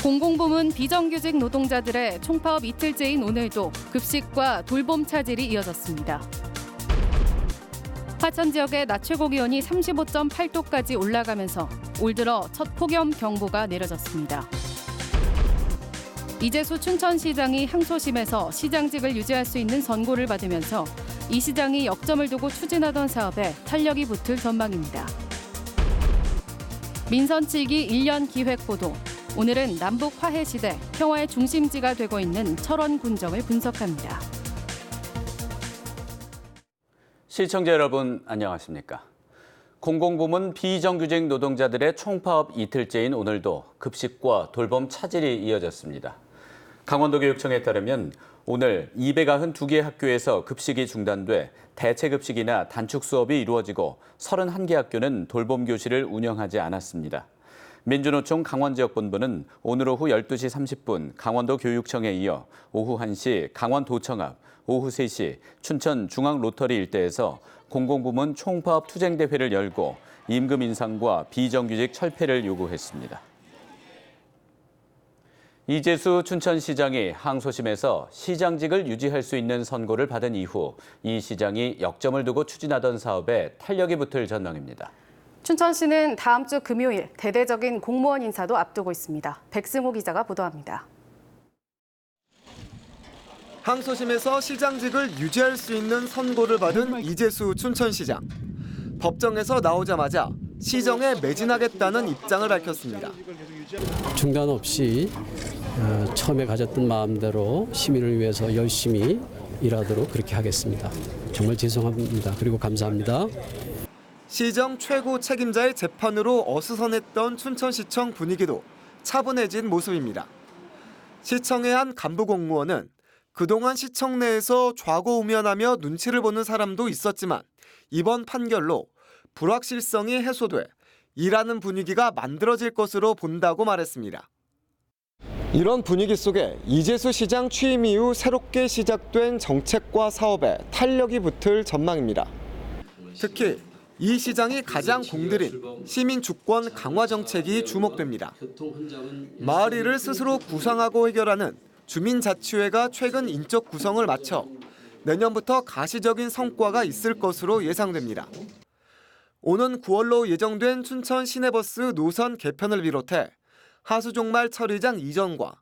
공공부문 비정규직 노동자들의 총파업 이틀째인 오늘도 급식과 돌봄 차질이 이어졌습니다. 화천 지역의 낮 최고 기온이 35.8도까지 올라가면서 올 들어 첫 폭염 경보가 내려졌습니다. 이재수 춘천시장이 항소심에서 시장직을 유지할 수 있는 선고를 받으면서 이 시장이 역점을 두고 추진하던 사업에 탄력이 붙을 전망입니다. 민선 7기 1년 기획 보도. 오늘은 남북 화해 시대 평화의 중심지가 되고 있는 철원 군정을 분석합니다. 시청자 여러분 안녕하십니까? 공공부문 비정규직 노동자들의 총파업 이틀째인 오늘도 급식과 돌봄 차질이 이어졌습니다. 강원도교육청에 따르면 오늘 292개 학교에서 급식이 중단돼 대체급식이나 단축 수업이 이루어지고 31개 학교는 돌봄 교실을 운영하지 않았습니다. 민주노총 강원지역본부는 오늘 오후 12시 30분 강원도 교육청에 이어 오후 1시 강원도청 앞, 오후 3시 춘천 중앙로터리 일대에서 공공부문 총파업 투쟁대회를 열고 임금 인상과 비정규직 철폐를 요구했습니다. 이재수 춘천시장이 항소심에서 시장직을 유지할 수 있는 선고를 받은 이후 이 시장이 역점을 두고 추진하던 사업에 탄력이 붙을 전망입니다. 춘천시는 다음 주 금요일 대대적인 공무원 인사도 앞두고 있습니다. 백승호 기자가 보도합니다. 항소심에서 시장직을 유지할 수 있는 선고를 받은 이재수 춘천시장. 법정에서 나오자마자 시정에 매진하겠다는 입장을 밝혔습니다. 중단 없이 처음에 가졌던 마음대로 시민을 위해서 열심히 일하도록 그렇게 하겠습니다. 정말 죄송합니다. 그리고 감사합니다. 시정 최고 책임자의 재판으로 어수선했던 춘천시청 분위기도 차분해진 모습입니다. 시청의 한 간부 공무원은 그동안 시청 내에서 좌고우면하며 눈치를 보는 사람도 있었지만 이번 판결로 불확실성이 해소돼 일하는 분위기가 만들어질 것으로 본다고 말했습니다. 이런 분위기 속에 이재수 시장 취임 이후 새롭게 시작된 정책과 사업에 탄력이 붙을 전망입니다. 특히 이 시장이 가장 공들인 시민 주권 강화 정책이 주목됩니다. 마을 일을 스스로 구상하고 해결하는 주민자치회가 최근 인적 구성을 마쳐 내년부터 가시적인 성과가 있을 것으로 예상됩니다. 오는 9월로 예정된 춘천 시내버스 노선 개편을 비롯해 하수종말 처리장 이전과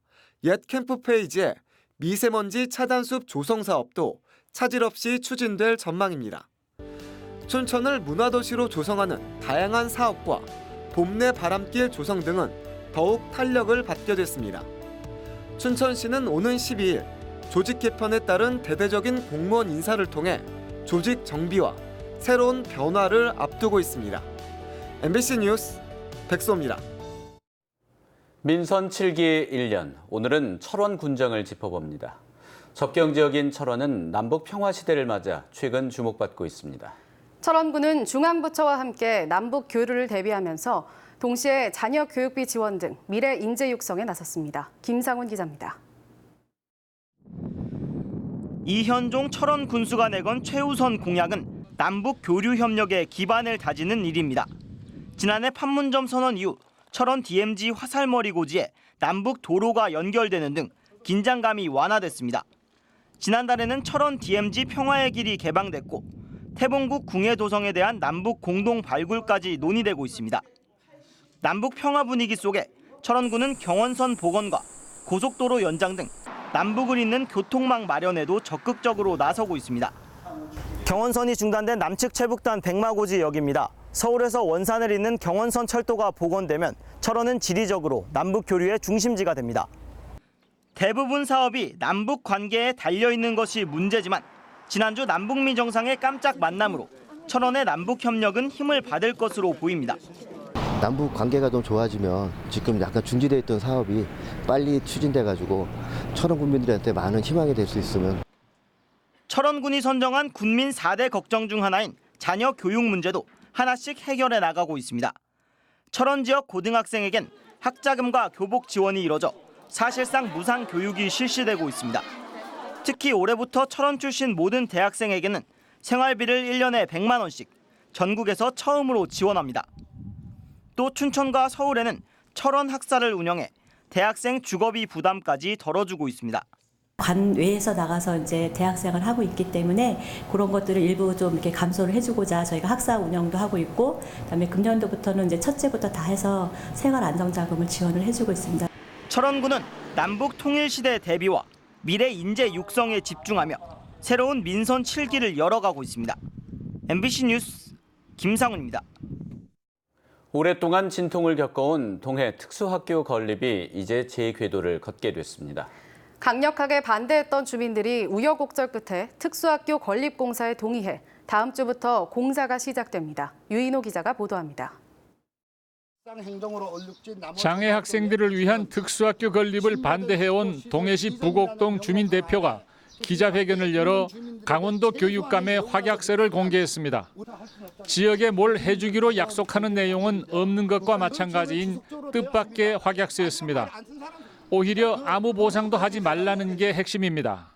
옛 캠프 페이지의 미세먼지 차단숲 조성 사업도 차질 없이 추진될 전망입니다. 춘천을 문화도시로 조성하는 다양한 사업과 봄내 바람길 조성 등은 더욱 탄력을 받게 됐습니다. 춘천시는 오는 12일 조직 개편에 따른 대대적인 공무원 인사를 통해 조직 정비와 새로운 변화를 앞두고 있습니다. MBC 뉴스 백소입니다. 민선 7기 1년, 오늘은 철원 군정을 짚어봅니다. 접경 지역인 철원은 남북 평화 시대를 맞아 최근 주목받고 있습니다. 철원군은 중앙부처와 함께 남북 교류를 대비하면서 동시에 자녀 교육비 지원 등 미래 인재 육성에 나섰습니다. 김상훈 기자입니다. 이현종 철원 군수가 내건 최우선 공약은 남북 교류 협력의 기반을 다지는 일입니다. 지난해 판문점 선언 이후 철원 DMZ 화살머리 고지에 남북 도로가 연결되는 등 긴장감이 완화됐습니다. 지난달에는 철원 DMZ 평화의 길이 개방됐고 태봉국 궁예도성에 대한 남북 공동 발굴까지 논의되고 있습니다. 남북 평화 분위기 속에 철원군은 경원선 복원과 고속도로 연장 등 남북을 잇는 교통망 마련에도 적극적으로 나서고 있습니다. 경원선이 중단된 남측 최북단 백마고지역입니다. 서울에서 원산을 잇는 경원선 철도가 복원되면 철원은 지리적으로 남북 교류의 중심지가 됩니다. 대부분 사업이 남북 관계에 달려있는 것이 문제지만 지난주 남북미 정상의 깜짝 만남으로 철원의 남북 협력은 힘을 받을 것으로 보입니다. 남북 관계가 좀 좋아지면 지금 약간 중지돼 있던 사업이 빨리 추진돼가지고 철원 군민들한테 많은 희망이 될 수 있으면. 철원군이 선정한 군민 4대 걱정 중 하나인 자녀 교육 문제도 하나씩 해결해 나가고 있습니다. 철원 지역 고등학생에겐 학자금과 교복 지원이 이뤄져 사실상 무상 교육이 실시되고 있습니다. 특히 올해부터 철원 출신 모든 대학생에게는 생활비를 1년에 100만 원씩 전국에서 처음으로 지원합니다. 또 춘천과 서울에는 철원 학사를 운영해 대학생 주거비 부담까지 덜어주고 있습니다. 관 외에서 나가서 이제 대학생을 하고 있기 때문에 그런 것들을 일부 좀 이렇게 감소를 해주고자 저희가 학사 운영도 하고 있고, 그다음에 금년도부터는 이제 첫째부터 다 해서 생활 안정자금을 지원을 해주고 있습니다. 철원구는 남북 통일 시대 대비와 미래 인재 육성에 집중하며 새로운 민선 7기를 열어가고 있습니다. MBC 뉴스 김상훈입니다. 오랫동안 진통을 겪어온 동해 특수학교 건립이 이제 재궤도를 걷게 됐습니다. 강력하게 반대했던 주민들이 우여곡절 끝에 특수학교 건립 공사에 동의해 다음 주부터 공사가 시작됩니다. 유인호 기자가 보도합니다. 장애 학생들을 위한 특수학교 건립을 반대해온 동해시 부곡동 주민대표가 기자회견을 열어 강원도 교육감에 확약서를 공개했습니다. 지역에 뭘 해주기로 약속하는 내용은 없는 것과 마찬가지인 뜻밖의 확약서였습니다. 오히려 아무 보상도 하지 말라는 게 핵심입니다.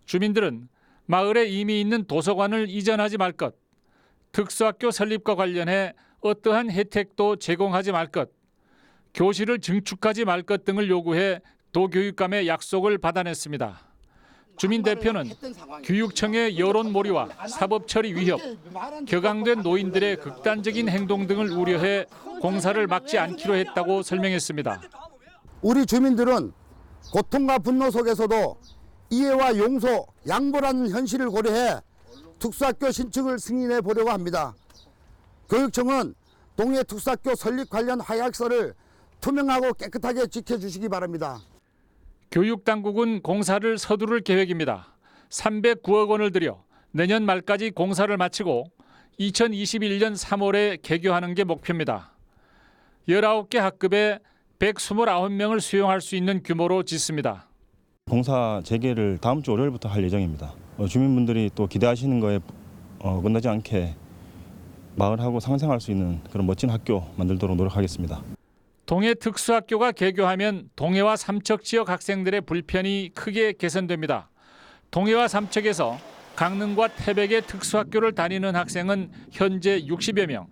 주민들은 마을에 이미 있는 도서관을 이전하지 말 것, 특수학교 설립과 관련해 어떠한 혜택도 제공하지 말 것, 교실을 증축하지 말 것 등을 요구해 도교육감의 약속을 받아냈습니다. 주민 대표는 교육청의 여론 몰이와 사법 처리 위협, 격앙된 노인들의 극단적인 행동 등을 우려해 공사를 막지 않기로 했다고 설명했습니다. 우리 주민들은 고통과 분노 속에서도 이해와 용서, 양보라는 현실을 고려해 특수학교 신축을 승인해 보려고 합니다. 교육청은 동해 특수학교 설립 관련 확약서를 투명하고 깨끗하게 지켜주시기 바랍니다. 교육당국은 공사를 서두를 계획입니다. 309억 원을 들여 내년 말까지 공사를 마치고 2021년 3월에 개교하는 게 목표입니다. 19개 학급에 129명을 수용할 수 있는 규모로 짓습니다. 공사 재개를 다음 주 월요일부터 할 예정입니다. 주민분들이 또 기대하시는 거에 끝나지 않게 마을하고 상생할 수 있는 그런 멋진 학교 만들도록 노력하겠습니다. 동해 특수학교가 개교하면 동해와 삼척 지역 학생들의 불편이 크게 개선됩니다. 동해와 삼척에서 강릉과 태백의 특수학교를 다니는 학생은 현재 60여 명.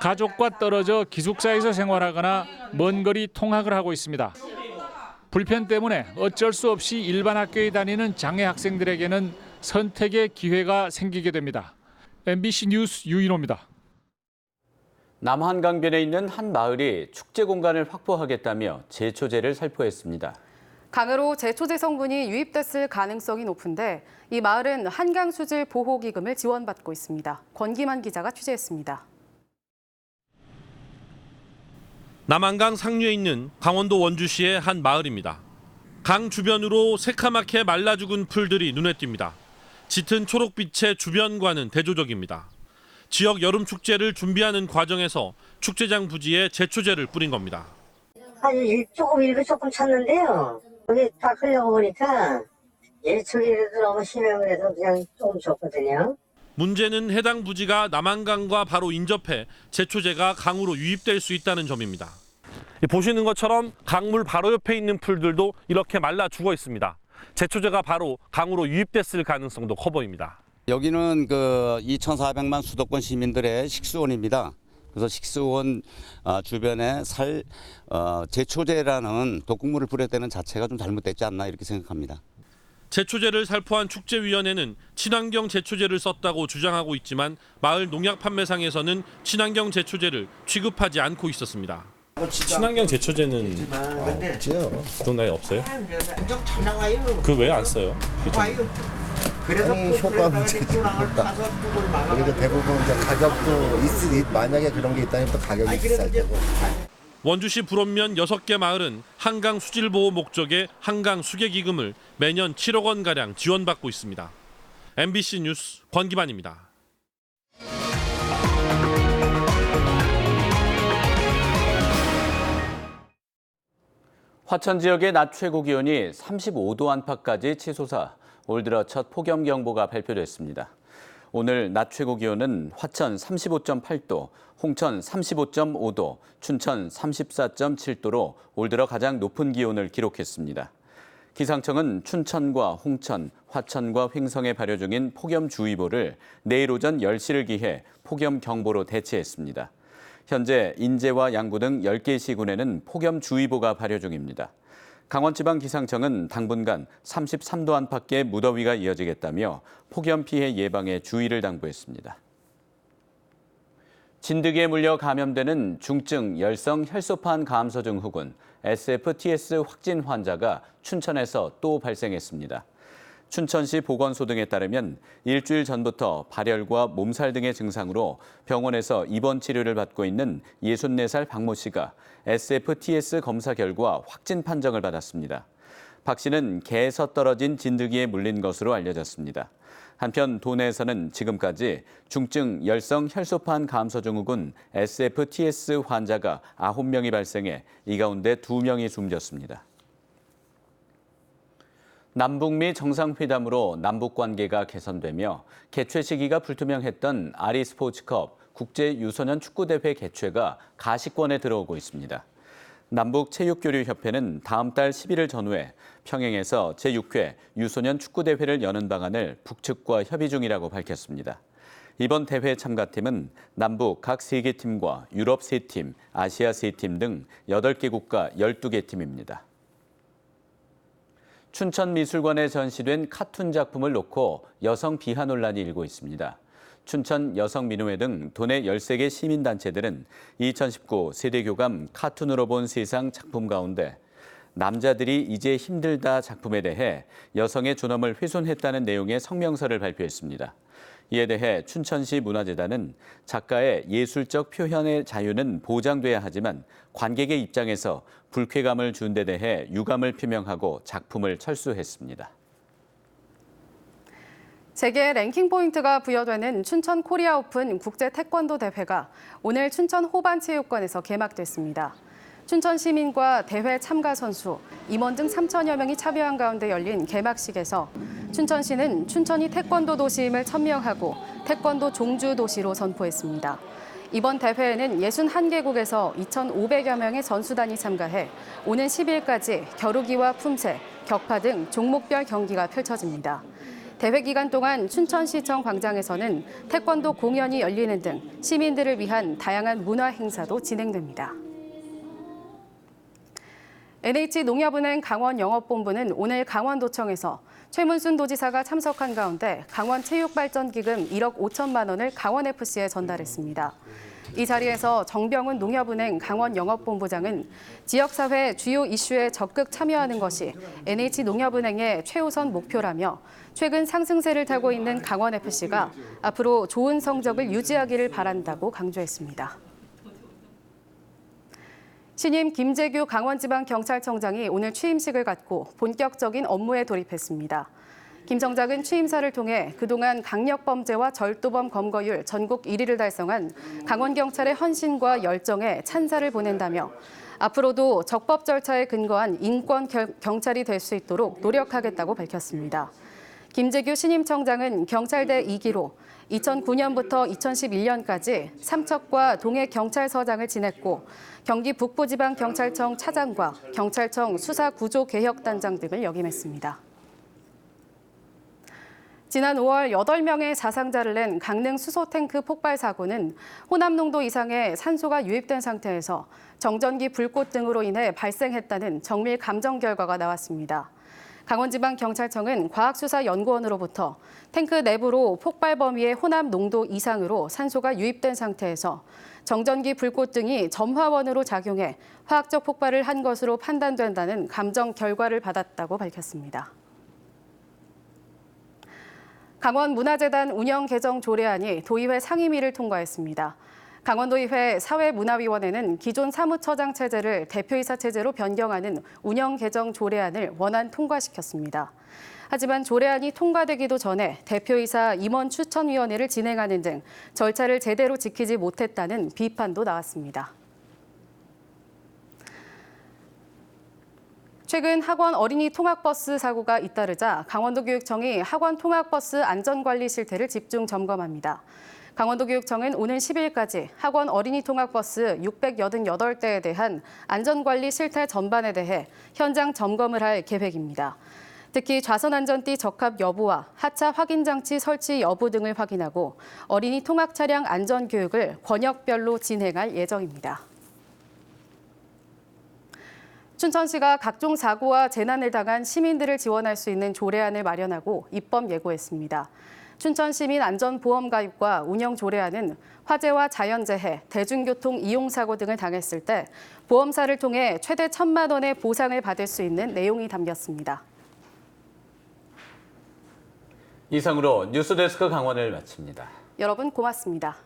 가족과 떨어져 기숙사에서 생활하거나 먼 거리 통학을 하고 있습니다. 불편 때문에 어쩔 수 없이 일반 학교에 다니는 장애 학생들에게는 선택의 기회가 생기게 됩니다. MBC 뉴스 유인호입니다. 남한강변에 있는 한 마을이 축제 공간을 확보하겠다며 제초제를 살포했습니다. 강으로 제초제 성분이 유입됐을 가능성이 높은데 이 마을은 한강수질 보호기금을 지원받고 있습니다. 권기만 기자가 취재했습니다. 남한강 상류에 있는 강원도 원주시의 한 마을입니다. 강 주변으로 새카맣게 말라 죽은 풀들이 눈에 띕니다. 짙은 초록빛의 주변과는 대조적입니다. 지역 여름 축제를 준비하는 과정에서 축제장 부지에 제초제를 뿌린 겁니다. 일부 조금 찼는데요. 거기 닦으려고 보니까 예초기라도 너무 심해 그래서 그냥 조금 줬거든요. 문제는 해당 부지가 남한강과 바로 인접해 제초제가 강으로 유입될 수 있다는 점입니다. 보시는 것처럼 강물 바로 옆에 있는 풀들도 이렇게 말라 죽어 있습니다. 제초제가 바로 강으로 유입됐을 가능성도 커 보입니다. 여기는 그 2,400만 수도권 시민들의 식수원입니다. 그래서 식수원 주변에 제초제라는 독극물을 뿌렸다는 자체가 좀 잘못됐지 않나 이렇게 생각합니다. 제초제를 살포한 축제위원회는 친환경 제초제를 썼다고 주장하고 있지만 마을 농약 판매상에서는 친환경 제초제를 취급하지 않고 있었습니다. 친환경 제초제는 동네에 없어요? 그 왜 안 써요? 그래서 효과 문제가 있다. 그리고 대부분 이제 가격도 만약에 그런 게 있다면 또 가격이 비쌀 테고. 원주시 불원면 6개 마을은 한강 수질 보호 목적의 한강 수계 기금을 매년 7억 원 가량 지원받고 있습니다. MBC 뉴스 권기만입니다. 화천 지역의 낮 최고 기온이 35도 안팎까지 치솟아 올 들어 첫 폭염경보가 발표됐습니다. 오늘 낮 최고 기온은 화천 35.8도, 홍천 35.5도, 춘천 34.7도로 올 들어 가장 높은 기온을 기록했습니다. 기상청은 춘천과 홍천, 화천과 횡성에 발효 중인 폭염주의보를 내일 오전 10시를 기해 폭염경보로 대체했습니다. 현재 인제와 양구 등 10개 시군에는 폭염주의보가 발효 중입니다. 강원지방기상청은 당분간 33도 안팎의 무더위가 이어지겠다며 폭염 피해 예방에 주의를 당부했습니다. 진드기에 물려 감염되는 중증 열성 혈소판 감소 증후군 SFTS 확진 환자가 춘천에서 또 발생했습니다. 춘천시 보건소 등에 따르면 일주일 전부터 발열과 몸살 등의 증상으로 병원에서 입원 치료를 받고 있는 64살 박모 씨가 SFTS 검사 결과 확진 판정을 받았습니다. 박 씨는 개에서 떨어진 진드기에 물린 것으로 알려졌습니다. 한편 도내에서는 지금까지 중증 열성 혈소판 감소 증후군 SFTS 환자가 9명이 발생해 이 가운데 2명이 숨졌습니다. 남북미 정상회담으로 남북관계가 개선되며 개최 시기가 불투명했던 아리스포츠컵 국제유소년 축구대회 개최가 가시권에 들어오고 있습니다. 남북체육교류협회는 다음 달 11일 전후에 평양에서 제6회 유소년 축구대회를 여는 방안을 북측과 협의 중이라고 밝혔습니다. 이번 대회 참가팀은 남북 각 3개 팀과 유럽 3팀, 아시아 3팀 등 8개 국가 12개 팀입니다. 춘천미술관에 전시된 카툰 작품을 놓고 여성 비하 논란이 일고 있습니다. 춘천 여성민우회 등 도내 13개 시민단체들은 2019 세대교감 카툰으로 본 세상 작품 가운데 남자들이 이제 힘들다 작품에 대해 여성의 존엄을 훼손했다는 내용의 성명서를 발표했습니다. 이에 대해 춘천시 문화재단은 작가의 예술적 표현의 자유는 보장돼야 하지만 관객의 입장에서 불쾌감을 준 데 대해 유감을 표명하고 작품을 철수했습니다. 세계 랭킹 포인트가 부여되는 춘천 코리아 오픈 국제 태권도 대회가 오늘 춘천 호반체육관에서 개막됐습니다. 춘천 시민과 대회 참가 선수, 임원 등 3천여 명이 참여한 가운데 열린 개막식에서 춘천시는 춘천이 태권도 도시임을 천명하고 태권도 종주 도시로 선포했습니다. 이번 대회에는 61개국에서 2,500여 명의 선수단이 참가해 오는 10일까지 겨루기와 품새, 격파 등 종목별 경기가 펼쳐집니다. 대회 기간 동안 춘천시청 광장에서는 태권도 공연이 열리는 등 시민들을 위한 다양한 문화 행사도 진행됩니다. NH농협은행 강원영업본부는 오늘 강원도청에서 최문순 도지사가 참석한 가운데 강원체육발전기금 1억 5천만 원을 강원FC에 전달했습니다. 이 자리에서 정병훈 농협은행 강원영업본부장은 지역사회 주요 이슈에 적극 참여하는 것이 NH농협은행의 최우선 목표라며 최근 상승세를 타고 있는 강원FC가 앞으로 좋은 성적을 유지하기를 바란다고 강조했습니다. 신임 김재규 강원지방경찰청장이 오늘 취임식을 갖고 본격적인 업무에 돌입했습니다. 김 청장은 취임사를 통해 그동안 강력범죄와 절도범 검거율 전국 1위를 달성한 강원경찰의 헌신과 열정에 찬사를 보낸다며 앞으로도 적법 절차에 근거한 인권 경찰이 될 수 있도록 노력하겠다고 밝혔습니다. 김재규 신임 청장은 경찰대 2기로 2009년부터 2011년까지 삼척과 동해경찰서장을 지냈고 경기 북부지방경찰청 차장과 경찰청 수사구조개혁단장 등을 역임했습니다. 지난 5월 8명의 사상자를 낸 강릉 수소탱크 폭발 사고는 혼합 농도 이상의 산소가 유입된 상태에서 정전기 불꽃 등으로 인해 발생했다는 정밀 감정 결과가 나왔습니다. 강원지방경찰청은 과학수사연구원으로부터 탱크 내부로 폭발 범위의 혼합 농도 이상으로 산소가 유입된 상태에서 정전기 불꽃 등이 점화원으로 작용해 화학적 폭발을 한 것으로 판단된다는 감정 결과를 받았다고 밝혔습니다. 강원문화재단 운영 개정 조례안이 도의회 상임위를 통과했습니다. 강원도의회 사회문화위원회는 기존 사무처장 체제를 대표이사 체제로 변경하는 운영 개정 조례안을 원안 통과시켰습니다. 하지만 조례안이 통과되기도 전에 대표이사 임원 추천위원회를 진행하는 등 절차를 제대로 지키지 못했다는 비판도 나왔습니다. 최근 학원 어린이 통학버스 사고가 잇따르자 강원도교육청이 학원 통학버스 안전관리 실태를 집중 점검합니다. 강원도교육청은 오는 10일까지 학원 어린이 통학버스 688대에 대한 안전관리 실태 전반에 대해 현장 점검을 할 계획입니다. 특히 좌선안전띠 적합 여부와 하차 확인 장치 설치 여부 등을 확인하고 어린이 통학 차량 안전 교육을 권역별로 진행할 예정입니다. 춘천시가 각종 사고와 재난을 당한 시민들을 지원할 수 있는 조례안을 마련하고 입법 예고했습니다. 춘천시민안전보험가입과 운영조례안은 화재와 자연재해, 대중교통 이용사고 등을 당했을 때 보험사를 통해 최대 1,000만 원의 보상을 받을 수 있는 내용이 담겼습니다. 이상으로 뉴스데스크 강원을 마칩니다. 여러분 고맙습니다.